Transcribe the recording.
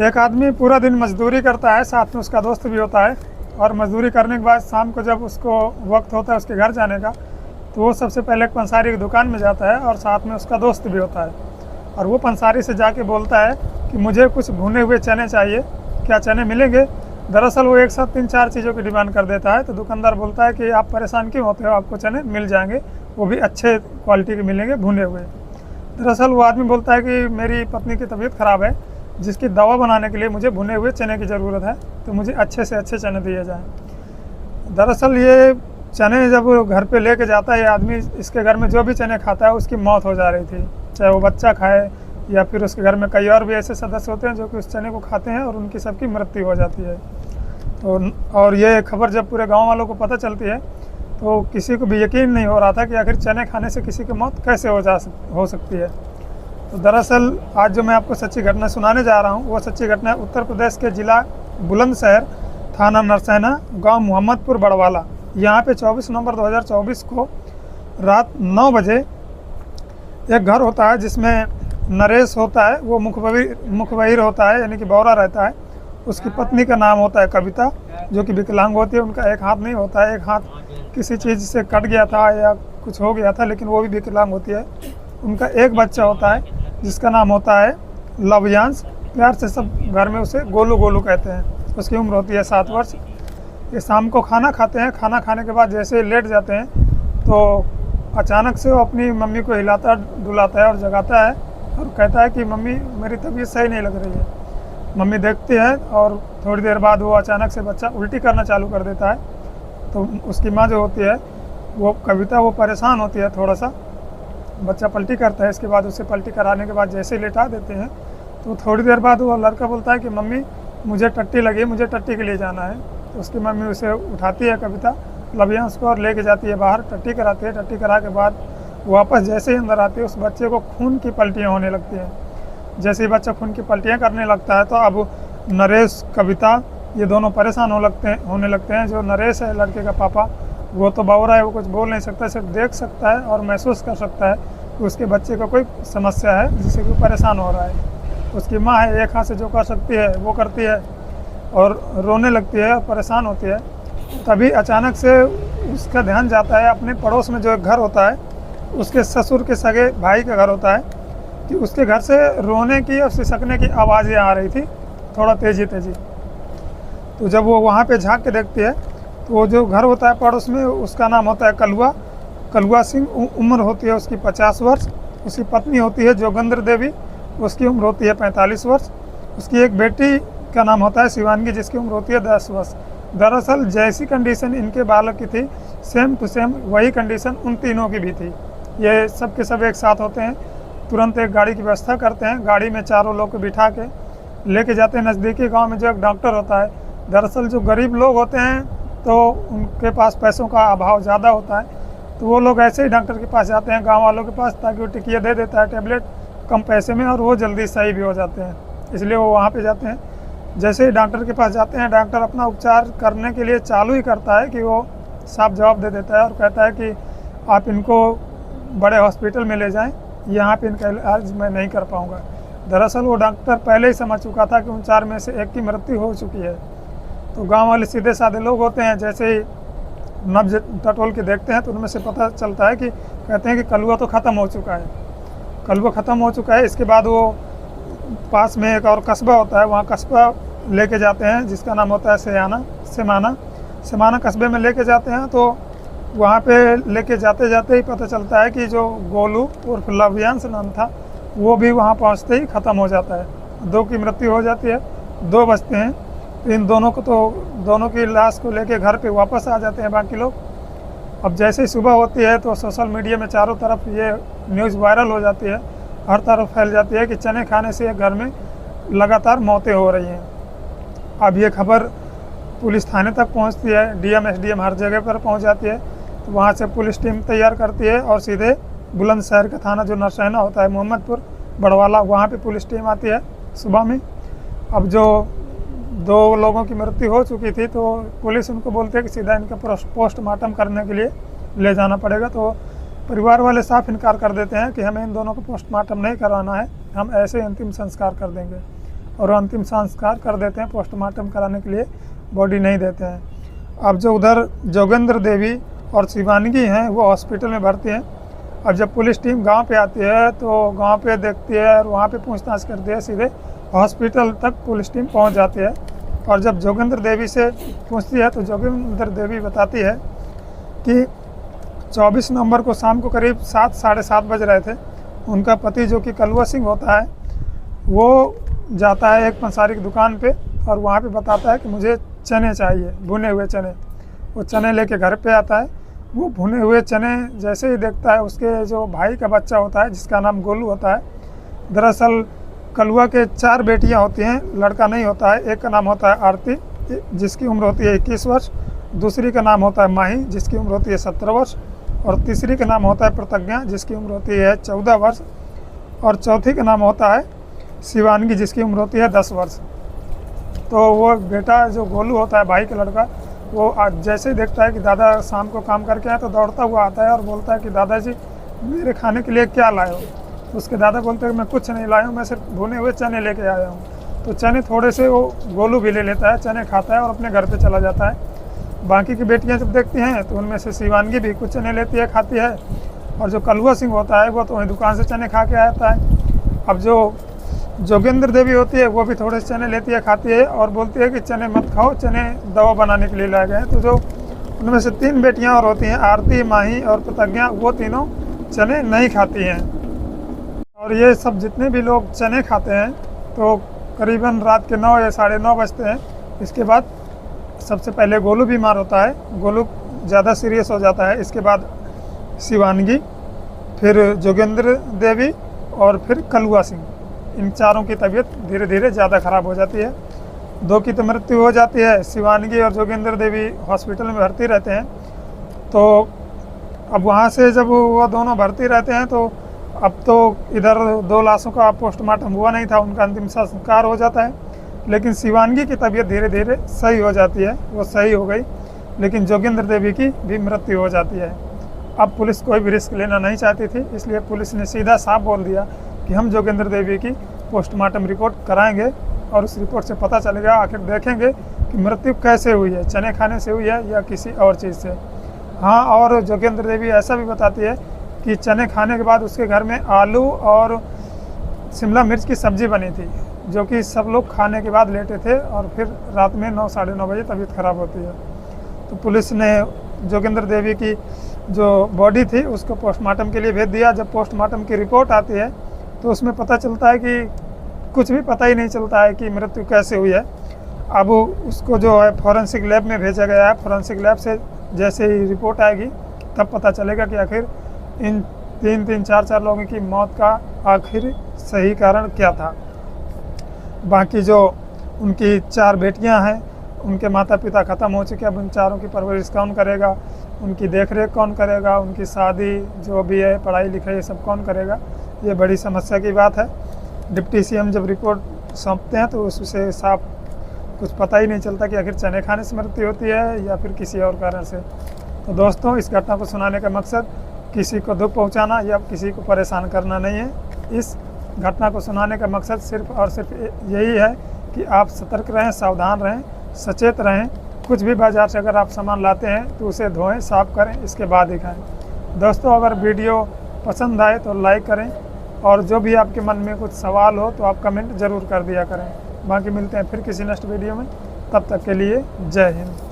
एक आदमी पूरा दिन मजदूरी करता है, साथ में उसका दोस्त भी होता है, और मजदूरी करने के बाद शाम को जब उसको वक्त होता है उसके घर जाने का, तो वो सबसे पहले एक पंसारी की दुकान में जाता है और साथ में उसका दोस्त भी होता है। और वो पंसारी से जाके बोलता है कि मुझे कुछ भुने हुए चने चाहिए, क्या चने मिलेंगे? दरअसल वो एक साथ 3-4 चीज़ों की डिमांड कर देता है। तो दुकानदार बोलता है कि आप परेशान क्यों होते हो, आपको चने मिल जाएंगे, वो भी अच्छे क्वालिटी के मिलेंगे, भुने हुए। दरअसल वो आदमी बोलता है कि मेरी पत्नी की तबीयत ख़राब है, जिसकी दवा बनाने के लिए मुझे भुने हुए चने की ज़रूरत है, तो मुझे अच्छे से अच्छे चने दिए जाएँ। दरअसल ये चने जब वो घर पे लेके जाता है ये आदमी, इसके घर में जो भी चने खाता है उसकी मौत हो जा रही थी, चाहे वो बच्चा खाए या फिर उसके घर में कई और भी ऐसे सदस्य होते हैं जो कि उस चने को खाते हैं और उनकी सबकी मृत्यु हो जाती है। तो और ये खबर जब पूरे गांव वालों को पता चलती है तो किसी को भी यकीन नहीं हो रहा था कि आखिर चने खाने से किसी की मौत कैसे हो सकती है। तो दरअसल आज जो मैं आपको सच्ची घटना सुनाने जा रहा हूँ वो सच्ची घटना उत्तर प्रदेश के ज़िला बुलंदशहर, थाना नरसैना, गांव मोहम्मदपुर बड़वाला। यहाँ पे 24 नवंबर 2024 को रात 9 बजे एक घर होता है जिसमें नरेश होता है, वो मुखबिर होता है, यानी कि बौरा रहता है। उसकी पत्नी का नाम होता है कविता, जो कि विकलांग होती है। उनका एक हाथ नहीं होता है, एक हाथ किसी चीज़ से कट गया था या कुछ हो गया था, लेकिन वो भी विकलांग होती है। उनका एक बच्चा होता है जिसका नाम होता है लवयांश, प्यार से सब घर में उसे गोलू गोलू कहते हैं। उसकी उम्र होती है 7 वर्ष। ये शाम को खाना खाते हैं, खाना खाने के बाद जैसे लेट जाते हैं तो अचानक से वो अपनी मम्मी को हिलाता डुलाता है और जगाता है और कहता है कि मम्मी मेरी तबीयत सही नहीं लग रही है। मम्मी देखती है और थोड़ी देर बाद वो अचानक से बच्चा उल्टी करना चालू कर देता है। तो उसकी माँ जो होती है वो कविता, वो परेशान होती है थोड़ा सा। बच्चा पलटी करता है, इसके बाद उसे पलटी कराने के बाद जैसे ही लेटा देते हैं तो थोड़ी देर बाद वो लड़का बोलता है कि मम्मी मुझे टट्टी लगी, मुझे टट्टी के लिए जाना है। तो उसकी मम्मी उसे उठाती है कविता, लवियांश को, और लेके जाती है बाहर, टट्टी कराती है। टट्टी करा के बाद वापस जैसे ही अंदर आती है उस बच्चे को खून की पलटियाँ होने लगती हैं। जैसे ही बच्चा खून की पलटियाँ करने लगता है तो अब नरेश, कविता, ये दोनों परेशान होने लगते हैं। जो नरेश है लड़के का पापा, वो तो बौरा है, वो कुछ बोल नहीं सकता, सिर्फ देख सकता है और महसूस कर सकता है कि उसके बच्चे को कोई समस्या है जिससे कि परेशान हो रहा है। उसकी माँ है, एक हाथ से जो कर सकती है वो करती है और रोने लगती है और परेशान होती है। तभी अचानक से उसका ध्यान जाता है अपने पड़ोस में जो एक घर होता है, उसके ससुर के सगे भाई का घर होता है, कि उसके घर से रोने की और सिसकने की आवाज़ें आ रही थी, थोड़ा तेज़ी। तो जब वो वहाँ पे झांक के देखती है तो वो जो घर होता है पड़ोस में, उसका नाम होता है कलुआ सिंह। उम्र होती है उसकी 50 वर्ष। उसकी पत्नी होती है जोगेंद्र देवी, उसकी उम्र होती है 45 वर्ष। उसकी एक बेटी का नाम होता है शिवानगी, जिसकी उम्र होती है 10 वर्ष। दरअसल जैसी कंडीशन इनके बालक की थी, सेम टू सेम वही कंडीशन उन तीनों की भी थी। ये सब के सब एक साथ होते हैं, तुरंत एक गाड़ी की व्यवस्था करते हैं, गाड़ी में चारों लोग को बिठा के लेके जाते हैं नज़दीकी गांव में जो एक डॉक्टर होता है। दरअसल जो गरीब लोग होते हैं तो उनके पास पैसों का अभाव ज़्यादा होता है, तो वो लोग ऐसे ही डॉक्टर के पास जाते हैं, गाँव वालों के पास, ताकि वो टिकिया दे देता है टैबलेट कम पैसे में, और वो जल्दी सही भी हो जाते हैं, इसलिए वो वहाँ पे जाते हैं। जैसे ही डॉक्टर के पास जाते हैं, डॉक्टर अपना उपचार करने के लिए चालू ही करता है कि वो साफ जवाब दे देता है और कहता है कि आप इनको बड़े हॉस्पिटल में ले जाएं, यहाँ पे इनका इलाज मैं नहीं कर पाऊँगा। दरअसल वो डॉक्टर पहले ही समझ चुका था कि उन 4 में से एक की मृत्यु हो चुकी है। तो गांव वाले सीधे साधे लोग होते हैं, जैसे ही नब्ज टटोल के देखते हैं तो उनमें से पता चलता है कि कहते हैं कि कलुआ तो ख़त्म हो चुका है, कलुआ ख़त्म हो चुका है। इसके बाद वो पास में एक और कस्बा होता है, वहाँ कस्बा लेके जाते हैं जिसका नाम होता है सेमाना कस्बे में लेके जाते हैं। तो वहाँ पे लेके जाते जाते ही पता चलता है कि जो गोलू उर्फ लवयांश नाम था वो भी वहाँ पहुँचते ही ख़त्म हो जाता है। 2 की मृत्यु हो जाती है, 2 बचते हैं। तो इन दोनों की लाश को लेके घर पे वापस आ जाते हैं बाकी लोग। अब जैसे ही सुबह होती है तो सोशल मीडिया में चारों तरफ ये न्यूज़ वायरल हो जाती है, हर तरफ फैल जाती है कि चने खाने से घर में लगातार मौतें हो रही हैं। अब ये खबर पुलिस थाने तक पहुंचती है, डीएम एसडीएम हर जगह पर पहुंच जाती है। तो वहां से पुलिस टीम तैयार करती है और सीधे बुलंदशहर का थाना जो नरसैना होता है, मोहम्मदपुर बड़वाला, वहाँ पे पुलिस टीम आती है सुबह में। अब जो 2 लोगों की मृत्यु हो चुकी थी तो पुलिस उनको बोलती है कि सीधा इनका पोस्टमार्टम करने के लिए ले जाना पड़ेगा। तो परिवार वाले साफ इनकार कर देते हैं कि हमें इन दोनों को पोस्टमार्टम नहीं करवाना है, हम ऐसे ही अंतिम संस्कार कर देंगे। और अंतिम संस्कार कर देते हैं, पोस्टमार्टम कराने के लिए बॉडी नहीं देते हैं। अब जो उधर जोगेंद्र देवी और शिवानगी हैं वो हॉस्पिटल में भर्ती हैं। अब जब पुलिस टीम गांव पे आती है तो गांव पे देखती है और वहाँ पे पूछताछ करती है, सीधे हॉस्पिटल तक पुलिस टीम पहुँच जाती है। और जब जोगेंद्र देवी से पूछती है तो जोगेंद्र देवी बताती है कि 24 नवंबर को शाम को करीब 7 साढ़े 7 बज रहे थे। उनका पति जो कि कलुआ सिंह होता है वो जाता है एक पंसारी की दुकान पे और वहाँ पे बताता है कि मुझे चने चाहिए, भुने हुए चने। वो चने लेके घर पे आता है। वो भुने हुए चने जैसे ही देखता है, उसके जो भाई का बच्चा होता है जिसका नाम गोलू होता है, दरअसल कलुआ के 4 बेटियां होती हैं, लड़का नहीं होता है। एक का नाम होता है आरती जिसकी उम्र होती है 21 वर्ष, दूसरी का नाम होता है माही जिसकी उम्र होती है 17 वर्ष, और तीसरी का नाम होता है प्रतिज्ञा जिसकी उम्र होती है 14 वर्ष, और चौथी का नाम होता है शिवानगी जिसकी उम्र होती है 10 वर्ष। तो वो बेटा जो गोलू होता है, भाई का लड़का, वो जैसे ही देखता है कि दादा शाम को काम करके आए तो दौड़ता हुआ आता है और बोलता है कि दादाजी मेरे खाने के लिए क्या लाए हो। उसके दादा बोलते हैं मैं कुछ नहीं लाया हूँ, मैं सिर्फ भुने हुए चने लेके आया हूँ। तो चने थोड़े से वो गोलू भी ले लेता है, चने खाता है और अपने घर पे चला जाता है। बाकी की बेटियां जब देखती हैं तो उनमें से शिवानगी भी कुछ चने लेती है, खाती है, और जो कलुआ सिंह होता है वो तो वहीं दुकान से चने खा के आता है। अब जो जोगेंद्र देवी होती है वो भी थोड़े से चने लेती है, खाती है और बोलती है कि चने मत खाओ, चने दवा बनाने के लिए लाए गए हैं। तो जो उनमें से 3 बेटियाँ और होती हैं, आरती, माही और प्रतिज्ञा, वो तीनों चने नहीं खाती हैं। और ये सब जितने भी लोग चने खाते हैं तो करीबन रात के 9 या साढ़े 9 बजते हैं। इसके बाद सबसे पहले गोलू बीमार होता है, गोलू ज़्यादा सीरियस हो जाता है। इसके बाद शिवानगी, फिर जोगेंद्र देवी और फिर कलुआ सिंह, इन चारों की तबीयत धीरे धीरे ज़्यादा ख़राब हो जाती है। 2 की तो मृत्यु हो जाती है। शिवानगी और जोगेंद्र देवी हॉस्पिटल में भर्ती रहते हैं। तो अब वहाँ से जब वो दोनों भर्ती रहते हैं तो अब तो इधर 2 लाशों का पोस्टमार्टम हुआ नहीं था, उनका अंतिम संस्कार हो जाता है। लेकिन शिवानगी की तबीयत धीरे धीरे सही हो जाती है, वो सही हो गई, लेकिन जोगेंद्र देवी की भी मृत्यु हो जाती है। अब पुलिस कोई भी रिस्क लेना नहीं चाहती थी, इसलिए पुलिस ने सीधा साफ बोल दिया कि हम जोगेंद्र देवी की पोस्टमार्टम रिपोर्ट कराएंगे और उस रिपोर्ट से पता चलेगा, आखिर देखेंगे कि मृत्यु कैसे हुई है, चने खाने से हुई है या किसी और चीज़ से। हाँ, और जोगेंद्र देवी ऐसा भी बताती है कि चने खाने के बाद उसके घर में आलू और शिमला मिर्च की सब्ज़ी बनी थी, जो कि सब लोग खाने के बाद लेटे थे और फिर रात में 9 साढ़े 9 बजे तबीयत ख़राब होती है। तो पुलिस ने जोगेंद्र देवी की जो बॉडी थी उसको पोस्टमार्टम के लिए भेज दिया। जब पोस्टमार्टम की रिपोर्ट आती है तो उसमें पता चलता है कि कुछ भी पता ही नहीं चलता है कि मृत्यु कैसे हुई है। अब उसको जो है फॉरेंसिक लैब में भेजा गया है। फॉरेंसिक लैब से जैसे ही रिपोर्ट आएगी तब पता चलेगा कि आखिर इन 3-3, 4-4 लोगों की मौत का आखिर सही कारण क्या था। बाकी जो उनकी 4 बेटियां हैं, उनके माता पिता ख़त्म हो चुके हैं। अब उन चारों की परवरिश कौन करेगा, उनकी देखरेख कौन करेगा, उनकी शादी जो भी है, पढ़ाई लिखाई, ये सब कौन करेगा, ये बड़ी समस्या की बात है। डिप्टी सीएम जब रिपोर्ट सौंपते हैं तो उससे साफ कुछ पता ही नहीं चलता कि आखिर चने खाने से मृत्यु होती है या फिर किसी और कारण से। तो दोस्तों, इस घटना को सुनाने का मकसद किसी को दुख पहुंचाना या किसी को परेशान करना नहीं है। इस घटना को सुनाने का मकसद सिर्फ और सिर्फ यही है कि आप सतर्क रहें, सावधान रहें, सचेत रहें। कुछ भी बाज़ार से अगर आप सामान लाते हैं तो उसे धोएं, साफ़ करें, इसके बाद ही खाएँ। दोस्तों, अगर वीडियो पसंद आए तो लाइक करें और जो भी आपके मन में कुछ सवाल हो तो आप कमेंट ज़रूर कर दिया करें। बाकी मिलते हैं फिर किसी नेक्स्ट वीडियो में, तब तक के लिए जय हिंद।